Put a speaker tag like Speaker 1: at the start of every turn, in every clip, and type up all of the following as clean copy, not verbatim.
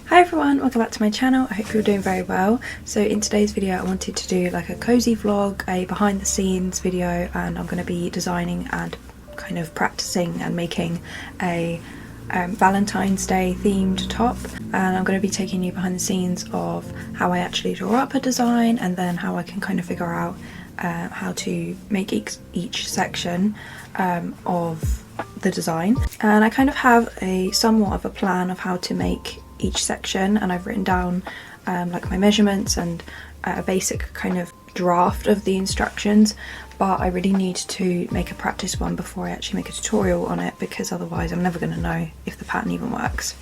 Speaker 1: Hi everyone, welcome back to my channel. I hope you're doing very well. So in today's video I wanted to do like a cozy vlog, a behind the scenes video, and I'm going to be designing and kind of practicing and making a Valentine's Day themed top, and I'm going to be taking you behind the scenes of how I actually draw up a design and then how I can kind of figure out how to make each section of the design. And I kind of have a somewhat of a plan of how to make each section, and I've written down like my measurements and a basic kind of draft of the instructions, but I really need to make a practice one before I actually make a tutorial on it, because otherwise I'm never going to know if the pattern even works.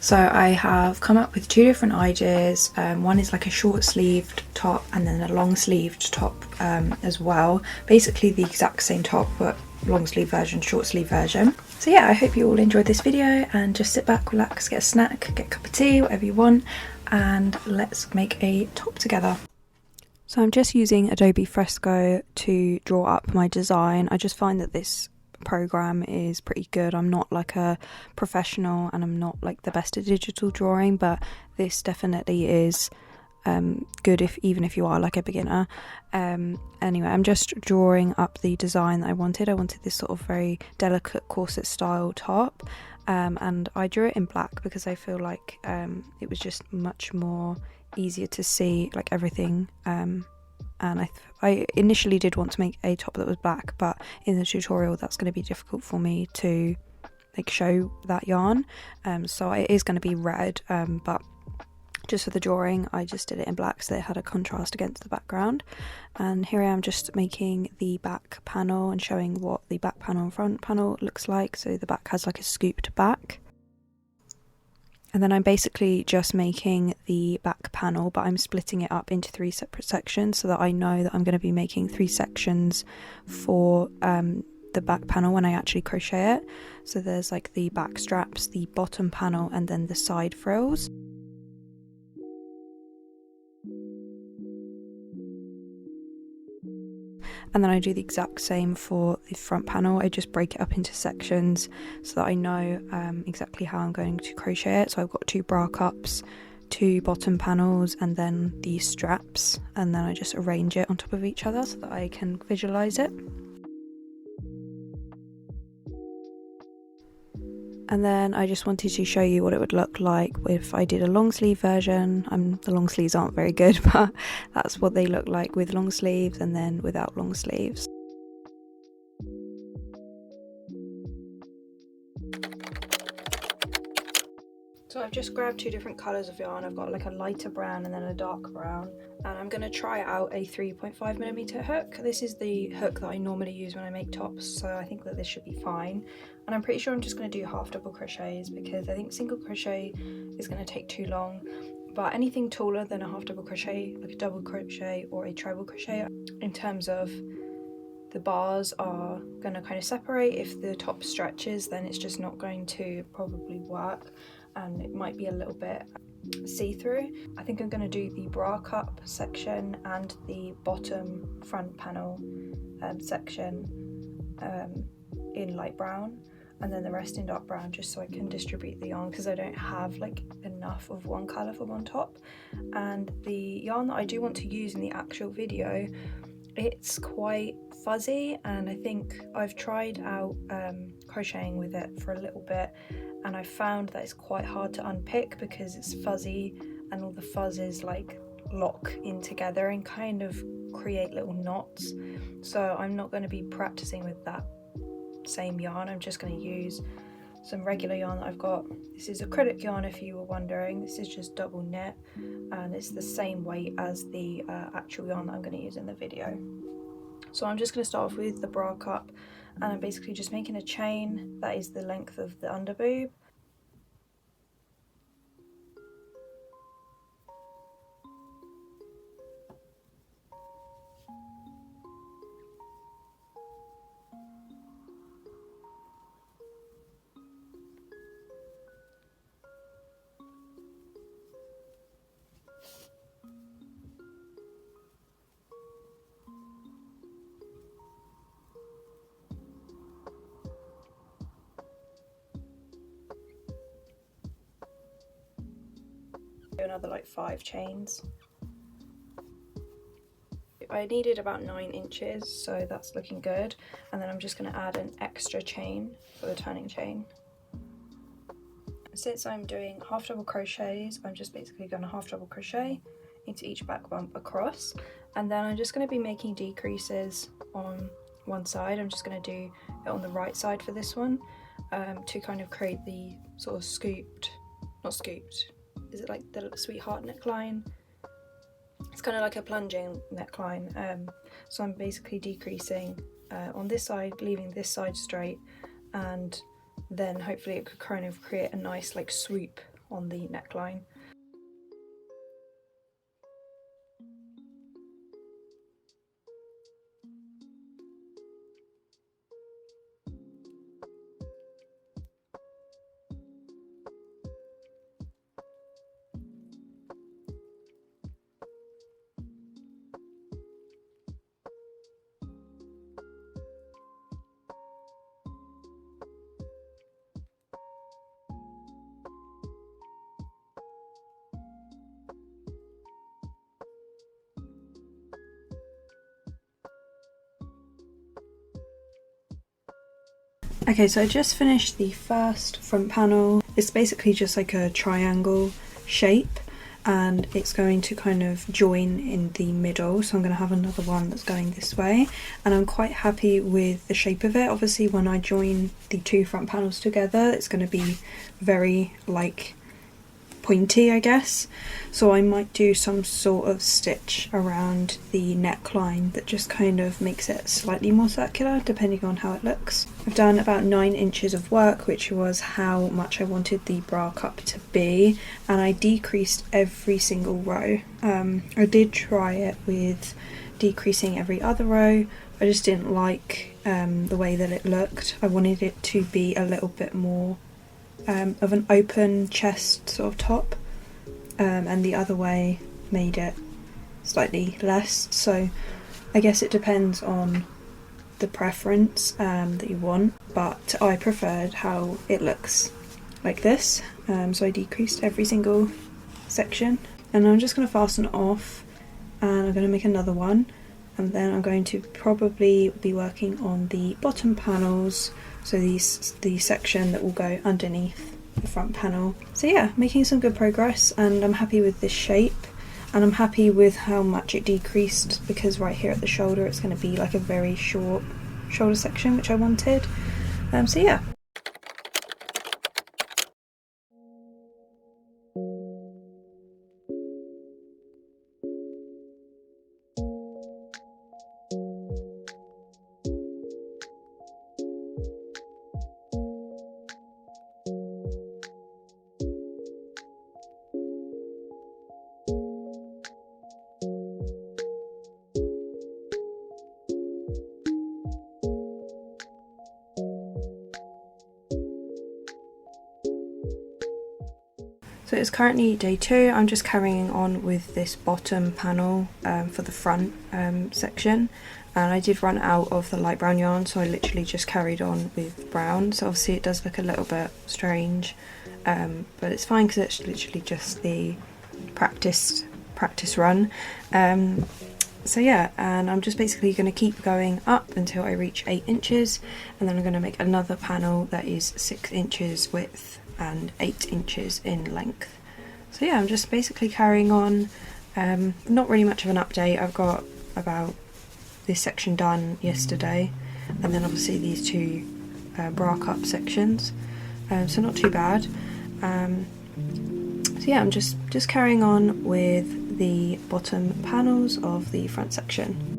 Speaker 1: So I have come up with two different ideas. One is like a short sleeved top and then a long sleeved top as well, basically the exact same top but long sleeve version, short sleeve version. So yeah, I hope you all enjoyed this video, and just sit back, relax, get a snack, get a cup of tea, whatever you want, and let's make a top together. So I'm just using Adobe Fresco to draw up my design. I just find that this program is pretty good. I'm not like a professional and I'm not like the best at digital drawing, but this definitely is good even if you are like a beginner. Anyway, I'm just drawing up the design that I wanted. I wanted this sort of very delicate corset style top, and I drew it in black because I feel like it was just much more easier to see like everything, and I initially did want to make a top that was black, but in the tutorial that's going to be difficult for me to like show that yarn, so it is going to be red, but just for the drawing I just did it in black so it had a contrast against the background. And here I am just making the back panel and showing what the back panel and front panel looks like. So the back has like a scooped back, and then I'm basically just making the back panel, but I'm splitting it up into 3 separate sections so that I know that I'm going to be making 3 sections for the back panel when I actually crochet it. So there's like the back straps, the bottom panel, and then the side frills. And then I do the exact same for the front panel. I just break it up into sections so that I know exactly how I'm going to crochet it. So I've got 2 bra cups, 2 bottom panels, and then the straps, and then I just arrange it on top of each other so that I can visualize it. And then I just wanted to show you what it would look like if I did a long sleeve version. The long sleeves aren't very good, but that's what they look like with long sleeves and then without long sleeves. So I've just grabbed 2 different colours of yarn. I've got like a lighter brown and then a dark brown, and I'm going to try out a 3.5mm hook. This is the hook that I normally use when I make tops, so I think that this should be fine. And I'm pretty sure I'm just going to do half double crochets because I think single crochet is going to take too long, but anything taller than a half double crochet, like a double crochet or a treble crochet, in terms of the bars are going to kind of separate. If the top stretches, then it's just not going to probably work, and it might be a little bit see-through. I think I'm going to do the bra cup section and the bottom front panel section in light brown, and then the rest in dark brown, just so I can distribute the yarn because I don't have like enough of one colour for one top. And the yarn that I do want to use in the actual video, it's quite fuzzy, and I think I've tried out crocheting with it for a little bit, and I found that it's quite hard to unpick because it's fuzzy and all the fuzzes like lock in together and kind of create little knots. So I'm not going to be practicing with that same yarn. I'm just going to use some regular yarn that I've got. This is acrylic yarn, if you were wondering. This is just double knit, and it's the same weight as the actual yarn that I'm going to use in the video. So I'm just going to start off with the bra cup, and I'm basically just making a chain that is the length of the under boob. another like 5 chains. I needed about 9 inches, so that's looking good. And then I'm just going to add an extra chain for the turning chain. Since I'm doing half double crochets, I'm just basically going to half double crochet into each back bump across, and then I'm just going to be making decreases on one side. I'm just going to do it on the right side for this one, to kind of create the sort of scooped, not scooped, is it like the sweetheart neckline? It's kind of like a plunging neckline. So I'm basically decreasing on this side, leaving this side straight, and then hopefully it could kind of create a nice like swoop on the neckline. Okay, so I just finished the first front panel. It's basically just like a triangle shape, and it's going to kind of join in the middle, so I'm going to have another one that's going this way, and I'm quite happy with the shape of it. Obviously when I join the 2 front panels together, it's going to be very like pointy, I guess, so I might do some sort of stitch around the neckline that just kind of makes it slightly more circular depending on how it looks. I've done about 9 inches of work, which was how much I wanted the bra cup to be, and I decreased every single row. I did try it with decreasing every other row. I just didn't like the way that it looked. I wanted it to be a little bit more of an open chest sort of top, and the other way made it slightly less, so I guess it depends on the preference that you want, but I preferred how it looks like this, so I decreased every single section, and I'm just going to fasten it off, and I'm going to make another one, and then I'm going to probably be working on the bottom panels, so the section that will go underneath the front panel. So yeah, making some good progress, and I'm happy with this shape, and I'm happy with how much it decreased, because right here at the shoulder it's going to be like a very short shoulder section, which I wanted. So yeah. So it's currently day 2. I'm just carrying on with this bottom panel for the front section, and I did run out of the light brown yarn, so I literally just carried on with brown. So obviously it does look a little bit strange, but it's fine because it's literally just the practice run. So yeah, and I'm just basically going to keep going up until I reach 8 inches, and then I'm going to make another panel that is 6 inches width and 8 inches in length. So yeah, I'm just basically carrying on. Not really much of an update. I've got about this section done yesterday, and then obviously these 2 bra cup sections, so not too bad. So yeah, I'm just carrying on with the bottom panels of the front section.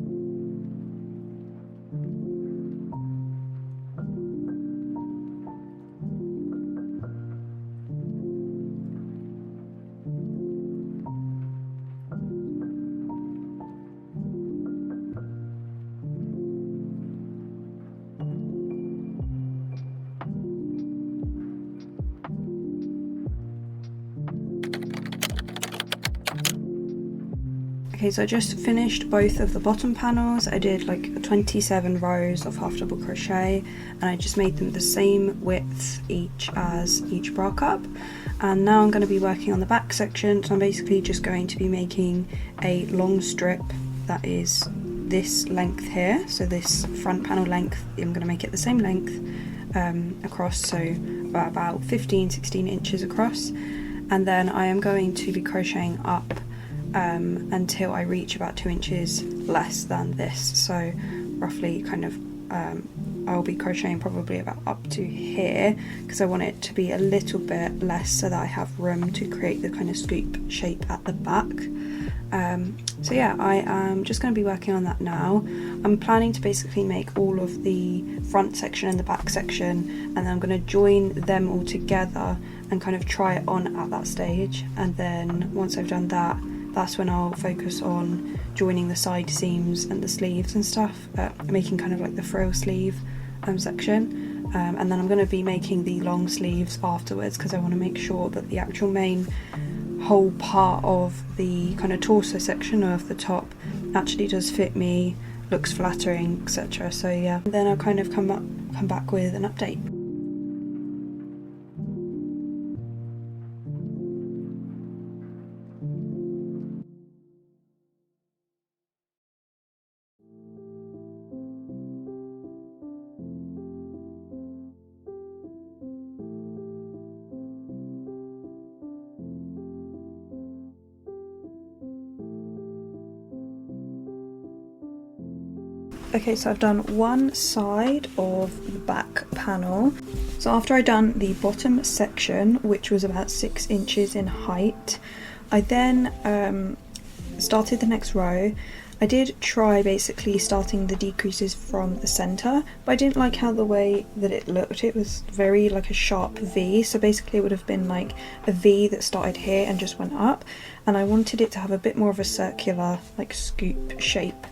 Speaker 1: Okay, so I just finished both of the bottom panels. I did like 27 rows of half double crochet, and I just made them the same width each as each bra cup. And now I'm going to be working on the back section, so I'm basically just going to be making a long strip that is this length here. So this front panel length, I'm going to make it the same length across, so about 15-16 inches across. And then I am going to be crocheting up until I reach about 2 inches less than this, so roughly kind of I'll be crocheting probably about up to here, because I want it to be a little bit less so that I have room to create the kind of scoop shape at the back. So yeah, I am just going to be working on that now. I'm planning to basically make all of the front section and the back section, and then I'm going to join them all together and kind of try it on at that stage. And then once I've done that, that's when I'll focus on joining the side seams and the sleeves and stuff, making kind of like the frill sleeve section, and then I'm going to be making the long sleeves afterwards, because I want to make sure that the actual main whole part of the kind of torso section of the top actually does fit me, looks flattering, etc. So yeah, and then I'll kind of come back with an update. Okay, so I've done one side of the back panel. So after I'd done the bottom section, which was about 6 inches in height, I then started the next row. I did try basically starting the decreases from the center, but I didn't like how the way that it looked. It was very like a sharp V, so basically it would have been like a V that started here and just went up, and I wanted it to have a bit more of a circular like scoop shape.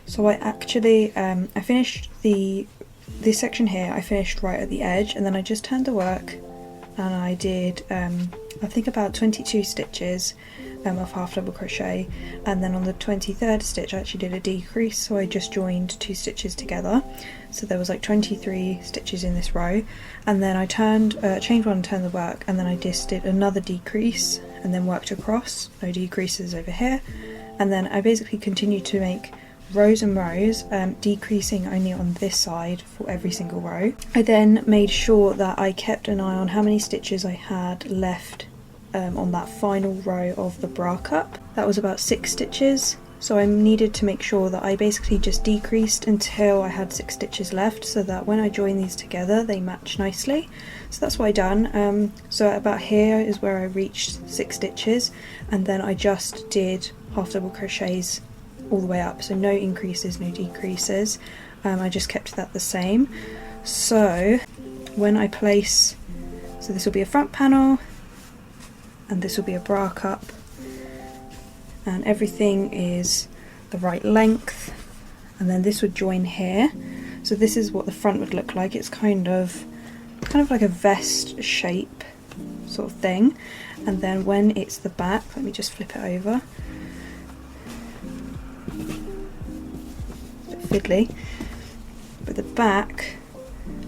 Speaker 1: So I actually, I finished this section here, I finished right at the edge, and then I just turned the work and I did, I think about 22 stitches of half double crochet, and then on the 23rd stitch I actually did a decrease, so I just joined 2 stitches together. So there was like 23 stitches in this row, and then I chained one and turned the work, and then I just did another decrease and then worked across, no decreases over here, and then I basically continued to make rows and rows, decreasing only on this side for every single row. I then made sure that I kept an eye on how many stitches I had left on that final row of the bra cup. That was about 6 stitches, so I needed to make sure that I basically just decreased until I had 6 stitches left, so that when I join these together they match nicely. So that's what I done. So about here is where I reached 6 stitches, and then I just did half double crochets all the way up, so no increases, no decreases. I just kept that the same. So when I place, so this will be a front panel and this will be a bra cup, and everything is the right length, and then this would join here. So this is what the front would look like. It's kind of like a vest shape sort of thing, and then when it's the back, let me just flip it over. Fiddly, but the back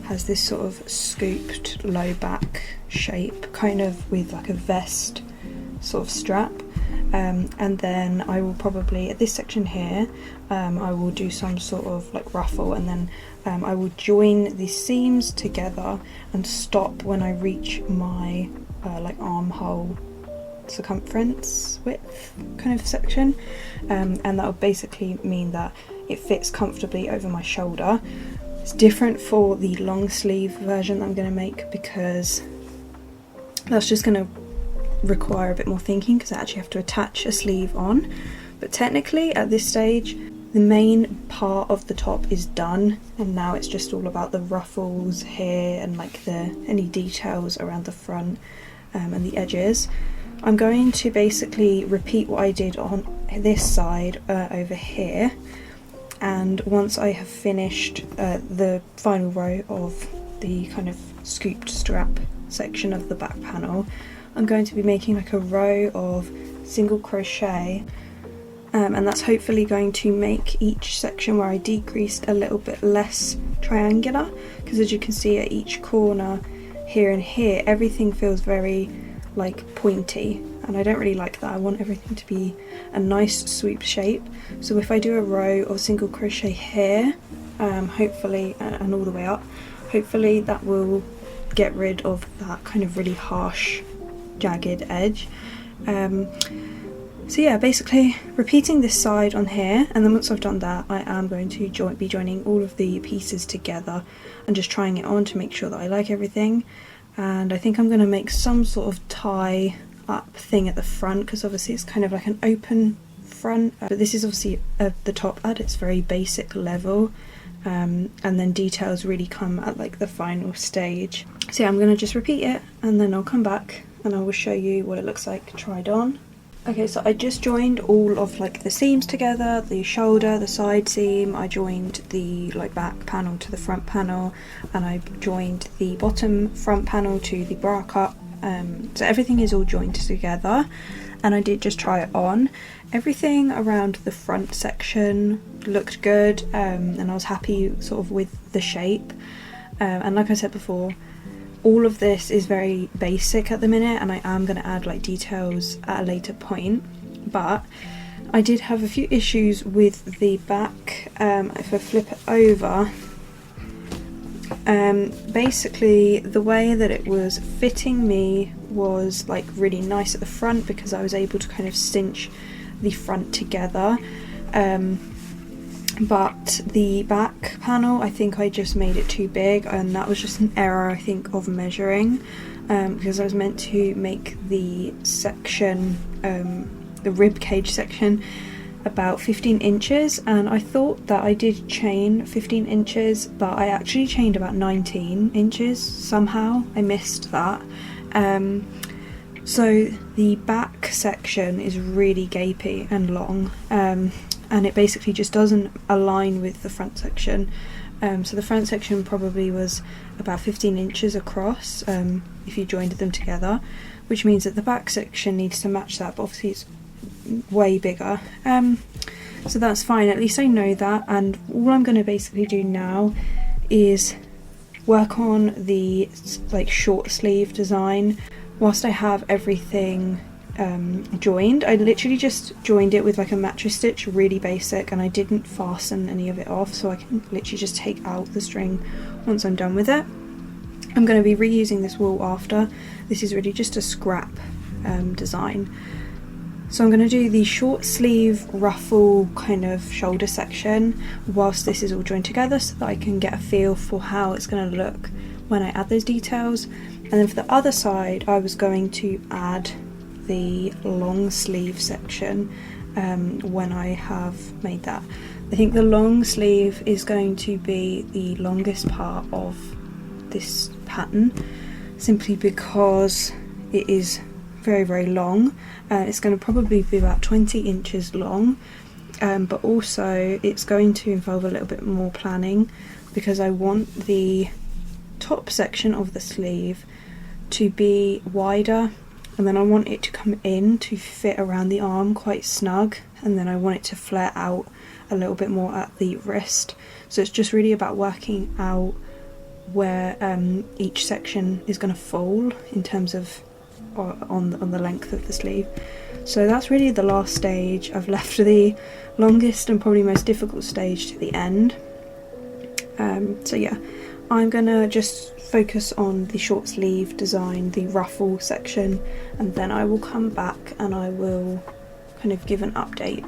Speaker 1: has this sort of scooped low back shape, kind of with like a vest sort of strap, and then I will probably at this section here I will do some sort of like ruffle, and then I will join the seams together and stop when I reach my like armhole circumference width kind of section, and that will basically mean that it fits comfortably over my shoulder. It's different for the long sleeve version that I'm going to make, because that's just going to require a bit more thinking, because I actually have to attach a sleeve on. But technically at this stage the main part of the top is done, and now it's just all about the ruffles here and like any details around the front and the edges. I'm going to basically repeat what I did on this side over here, and once I have finished the final row of the kind of scooped strap section of the back panel, I'm going to be making like a row of single crochet and that's hopefully going to make each section where I decreased a little bit less triangular, because as you can see at each corner here and here, everything feels very like pointy, and I don't really like that. I want everything to be a nice swoop shape. So if I do a row of single crochet here, hopefully, and all the way up, hopefully that will get rid of that kind of really harsh jagged edge. So yeah, basically repeating this side on here, and then once I've done that, I am going to be joining all of the pieces together and just trying it on to make sure that I like everything. And I think I'm going to make some sort of tie up thing at the front, because obviously it's kind of like an open front, but this is obviously the top at its very basic level, and then details really come at like the final stage. So yeah, I'm going to just repeat it, and then I'll come back and I will show you what it looks like tried on. Okay, so I just joined all of like the seams together, the shoulder, the side seam, I joined the like back panel to the front panel, and I joined the bottom front panel to the bra cup. So everything is all joined together, and I did just try it on. Everything around the front section looked good, and I was happy sort of with the shape. And like I said before, all of this is very basic at the minute, and I am going to add like details at a later point, but I did have a few issues with the back. If I flip it over, basically the way that it was fitting me was like really nice at the front, because I was able to kind of cinch the front together, but the back panel, I think I just made it too big, and that was just an error, I think, of measuring, because I was meant to make the section, the rib cage section, about 15 inches, and I thought that I did chain 15 inches, but I actually chained about 19 inches somehow. I missed that. So the back section is really gapy and long, and it basically just doesn't align with the front section. So the front section probably was about 15 inches across, if you joined them together, which means that the back section needs to match that, but obviously it's way bigger. So that's fine, at least I know that, and all I'm going to basically do now is work on the like short sleeve design whilst I have everything joined. I literally just joined it with like a mattress stitch, really basic, and I didn't fasten any of it off, so I can literally just take out the string once I'm done with it. I'm going to be reusing this wool after. This is really just a scrap design. So I'm going to do the short sleeve ruffle kind of shoulder section whilst this is all joined together, so that I can get a feel for how it's going to look when I add those details. And then for the other side, I was going to add the long sleeve section when I have made that. I think the long sleeve is going to be the longest part of this pattern, simply because it is very, very long. It's going to probably be about 20 inches long, but also it's going to involve a little bit more planning, because I want the top section of the sleeve to be wider, and then I want it to come in to fit around the arm quite snug, and then I want it to flare out a little bit more at the wrist. So it's just really about working out where each section is going to fall in terms of on the length of the sleeve. So that's really the last stage. I've left the longest and probably most difficult stage to the end. So yeah, I'm gonna just focus on the short sleeve design, the ruffle section, and then I will come back and I will kind of give an update.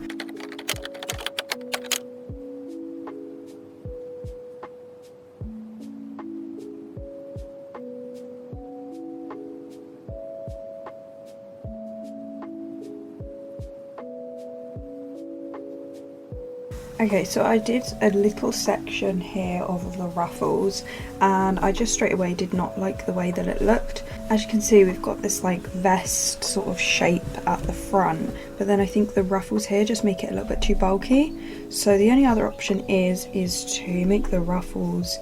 Speaker 1: Okay, so I did a little section here of the ruffles, and I just straight away did not like the way that it looked. As you can see, we've got this like vest sort of shape at the front, but then I think the ruffles here just make it a little bit too bulky. So the only other option is to make the ruffles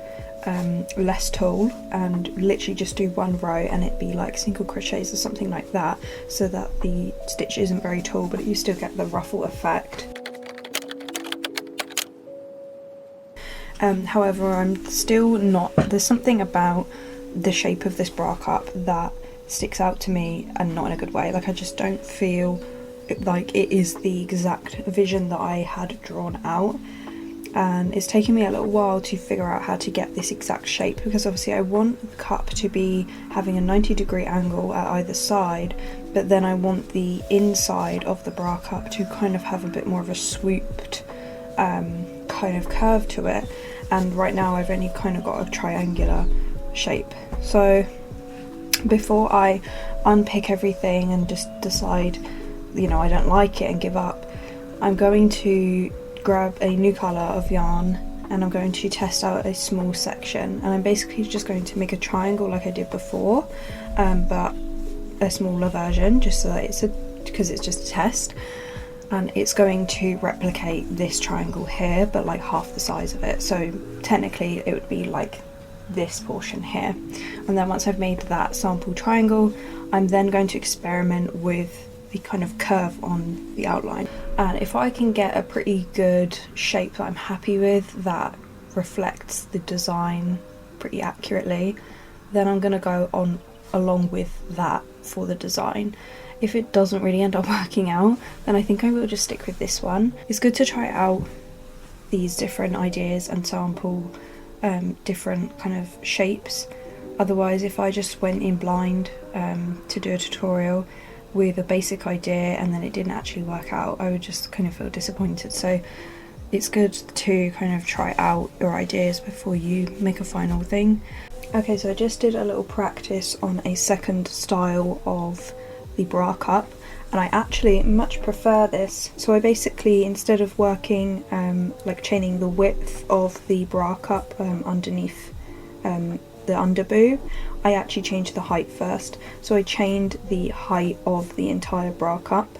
Speaker 1: less tall and literally just do one row, and it'd be like single crochets or something like that, so that the stitch isn't very tall but you still get the ruffle effect. However, I'm still not, there's something about the shape of this bra cup that sticks out to me, and not in a good way. Like, I just don't feel like it is the exact vision that I had drawn out, and it's taken me a little while to figure out how to get this exact shape, because obviously I want the cup to be having a 90-degree angle at either side, but then I want the inside of the bra cup to kind of have a bit more of a swooped kind of curve to it, and right now I've only kind of got a triangular shape. So before I unpick everything and just decide, you know, I don't like it and give up, I'm going to grab a new colour of yarn and I'm going to test out a small section, and I'm basically just going to make a triangle like I did before, but a smaller version, just so that because it's just a test, and it's going to replicate this triangle here but like half the size of it. So technically it would be like this portion here, and then once I've made that sample triangle, I'm then going to experiment with the kind of curve on the outline, and if I can get a pretty good shape that I'm happy with that reflects the design pretty accurately, then I'm going to go on along with that for the design. If it doesn't really end up working out, then I think I will just stick with this one. It's good to try out these different ideas and sample different kind of shapes. Otherwise, if I just went in blind to do a tutorial with a basic idea and then it didn't actually work out, I would just kind of feel disappointed. So it's good to kind of try out your ideas before you make a final thing. Okay, so I just did a little practice on a second style of the bra cup, and I actually much prefer this. So I basically, instead of working like chaining the width of the bra cup underneath the underboob, I actually changed the height first. So I chained the height of the entire bra cup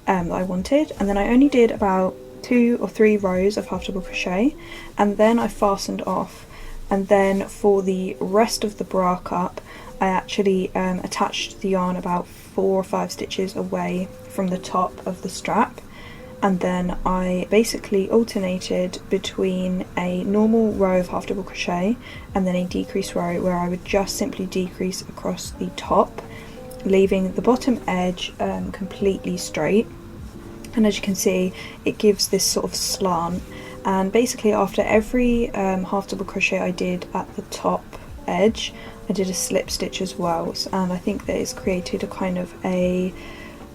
Speaker 1: that I wanted, and then I only did about 2 or 3 rows of half double crochet, and then I fastened off. And then for the rest of the bra cup, I actually attached the yarn about 4 or 5 stitches away from the top of the strap, and then I basically alternated between a normal row of half double crochet and then a decrease row where I would just simply decrease across the top, leaving the bottom edge completely straight. And as you can see, it gives this sort of slant, and basically after every half double crochet I did at the top edge, I did a slip stitch as well, and I think that it's created a kind of a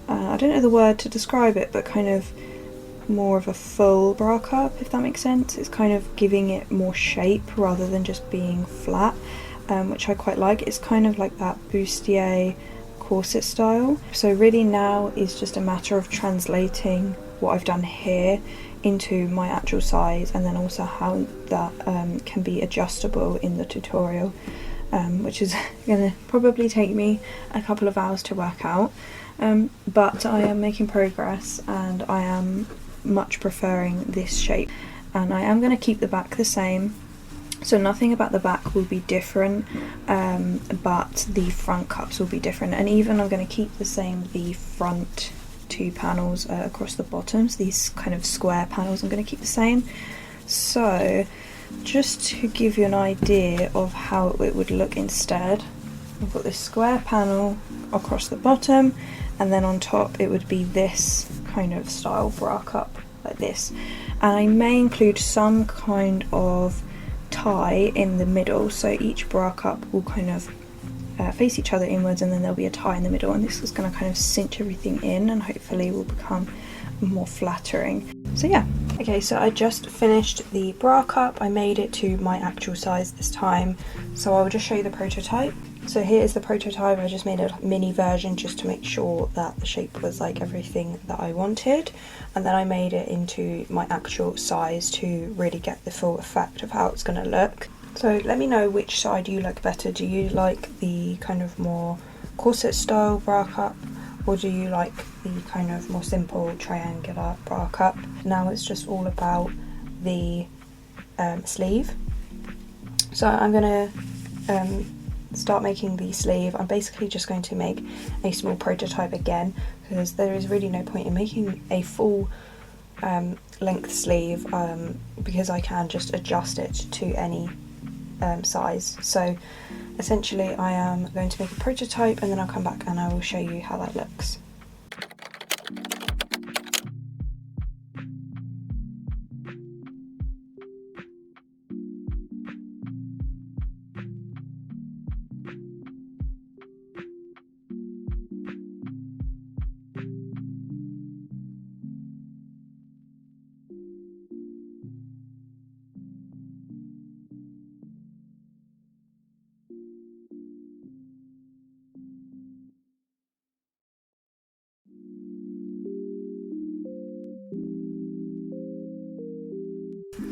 Speaker 1: I don't know the word to describe it, but kind of more of a full bra cup, if that makes sense. It's kind of giving it more shape rather than just being flat, which I quite like. It's kind of like that bustier corset style. So really now is just a matter of translating what I've done here into my actual size, and then also how that can be adjustable in the tutorial, which is going to probably take me a couple of hours to work out, but I am making progress and I am much preferring this shape, and I am going to keep the back the same, so nothing about the back will be different, but the front cups will be different, and even I'm going to keep the same the front 2 panels across the bottoms. These kind of square panels I'm going to keep the same. So just to give you an idea of how it would look instead, I've got this square panel across the bottom, and then on top it would be this kind of style bra cup like this, and I may include some kind of tie in the middle, so each bra cup will kind of face each other inwards, and then there'll be a tie in the middle, and this is going to kind of cinch everything in and hopefully will become more flattering. So yeah, okay, so I just finished the bra cup. I made it to my actual size this time, so I'll just show you the prototype. So here is the prototype. I just made a mini version just to make sure that the shape was like everything that I wanted, and then I made it into my actual size to really get the full effect of how it's going to look. So let me know which side you like better. Do you like the kind of more corset style bra cup, or do you like the kind of more simple triangular bra cup? Now it's just all about the sleeve. So I'm going to start making the sleeve. I'm basically just going to make a small prototype again, because there is really no point in making a full length sleeve, because I can just adjust it to any size. So essentially I am going to make a prototype, and then I'll come back and I will show you how that looks.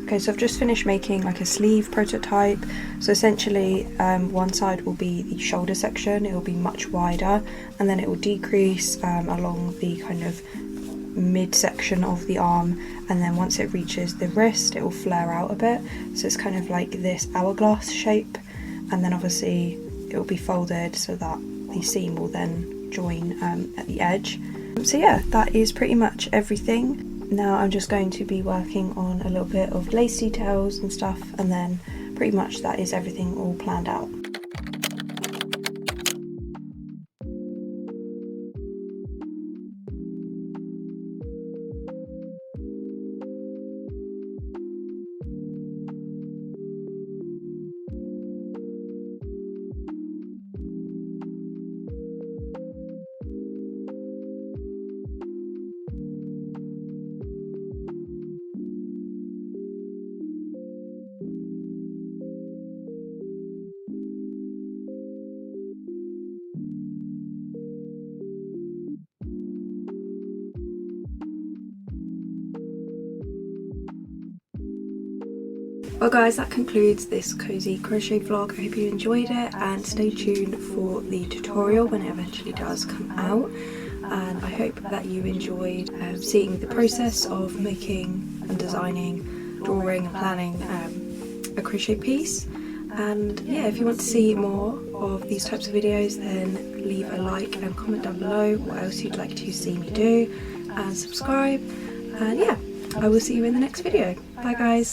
Speaker 1: Okay, so I've just finished making like a sleeve prototype. So essentially one side will be the shoulder section, it will be much wider, and then it will decrease along the kind of mid section of the arm, and then once it reaches the wrist it will flare out a bit, so it's kind of like this hourglass shape, and then obviously it will be folded so that the seam will then join at the edge. So yeah, that is pretty much everything. Now I'm just going to be working on a little bit of lace details and stuff, and then pretty much that is everything all planned out. Well guys, that concludes this cozy crochet vlog. I hope you enjoyed it, and stay tuned for the tutorial when it eventually does come out. And I hope that you enjoyed seeing the process of making and designing, drawing and planning a crochet piece. And yeah, if you want to see more of these types of videos, then leave a like and comment down below what else you'd like to see me do, and subscribe. And yeah, I will see you in the next video. Bye guys.